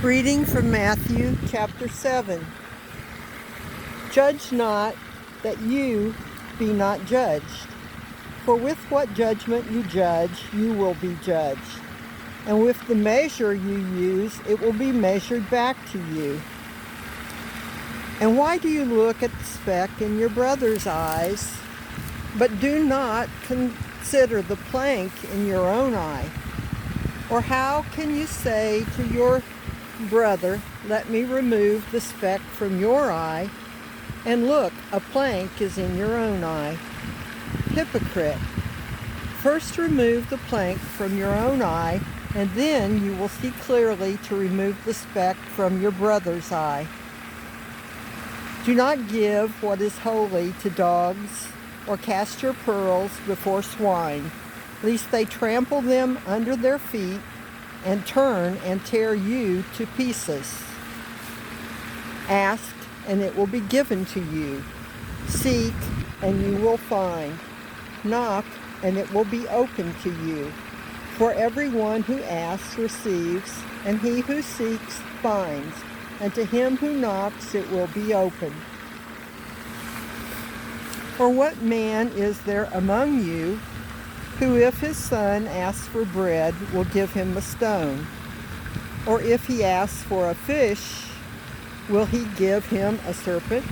Reading from Matthew chapter 7. Judge not, that you be not judged. For with what judgment you judge, you will be judged. And with the measure you use, it will be measured back to you. And why do you look at the speck in your brother's eyes, but do not consider the plank in your own eye? Or how can you say to your brother, let me remove the speck from your eye, and look, a plank is in your own eye? Hypocrite! First remove the plank from your own eye, and then you will see clearly to remove the speck from your brother's eye. Do not give what is holy to dogs, or cast your pearls before swine, lest they trample them under their feet and turn and tear you to pieces. Ask, and it will be given to you. Seek, and you will find. Knock, and it will be opened to you. For everyone who asks receives, and he who seeks finds, and to him who knocks it will be opened. Or what man is there among you who, if his son asks for bread, will give him a stone? Or if he asks for a fish, will he give him a serpent?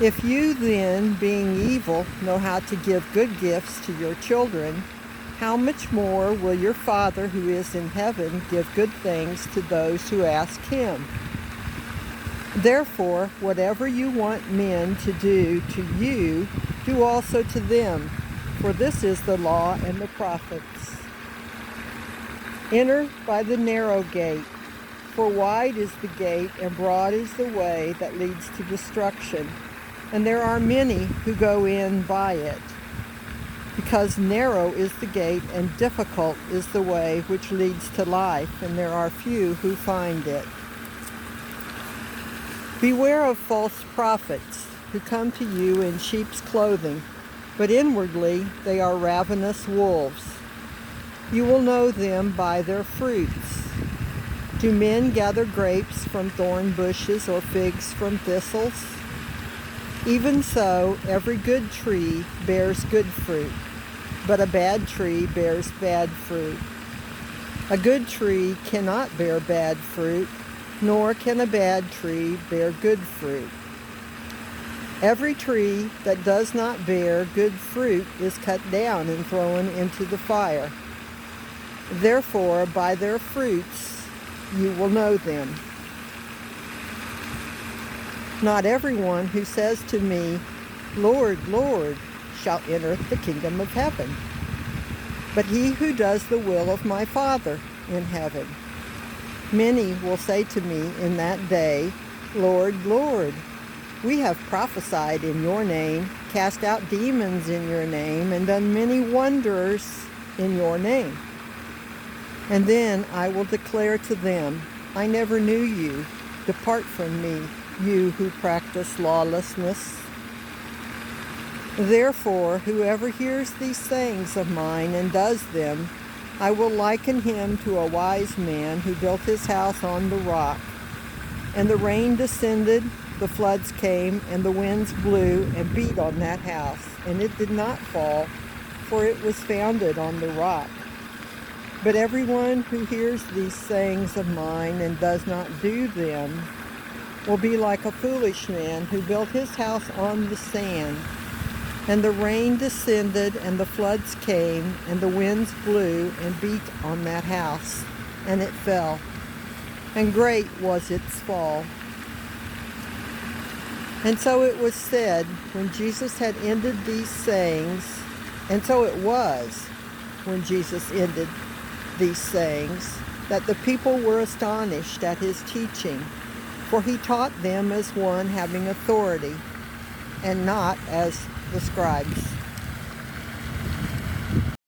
If you then, being evil, know how to give good gifts to your children, how much more will your Father who is in heaven give good things to those who ask him? Therefore, whatever you want men to do to you, do also to them, for this is the law and the prophets. Enter by the narrow gate, for wide is the gate and broad is the way that leads to destruction, and there are many who go in by it. Because narrow is the gate and difficult is the way which leads to life, and there are few who find it. Beware of false prophets who come to you in sheep's clothing, but inwardly they are ravenous wolves. You will know them by their fruits. Do men gather grapes from thorn bushes or figs from thistles? Even so, every good tree bears good fruit, but a bad tree bears bad fruit. A good tree cannot bear bad fruit, nor can a bad tree bear good fruit. Every tree that does not bear good fruit is cut down and thrown into the fire. Therefore, by their fruits you will know them. Not everyone who says to me, Lord, Lord, shall enter the kingdom of heaven, but he who does the will of my Father in heaven. Many will say to me in that day, Lord, Lord, we have prophesied in your name, cast out demons in your name, and done many wonders in your name. And then I will declare to them, I never knew you. Depart from me, you who practice lawlessness. Therefore, whoever hears these sayings of mine and does them, I will liken him to a wise man who built his house on the rock. And the rain descended, the floods came, and the winds blew and beat on that house, and it did not fall, for it was founded on the rock. But everyone who hears these sayings of mine and does not do them will be like a foolish man who built his house on the sand. And the rain descended, and the floods came, and the winds blew and beat on that house, and it fell. And great was its fall. And so it was said, when Jesus had ended these sayings, and so it was, when Jesus ended these sayings, that the people were astonished at his teaching, for he taught them as one having authority, and not as the scribes.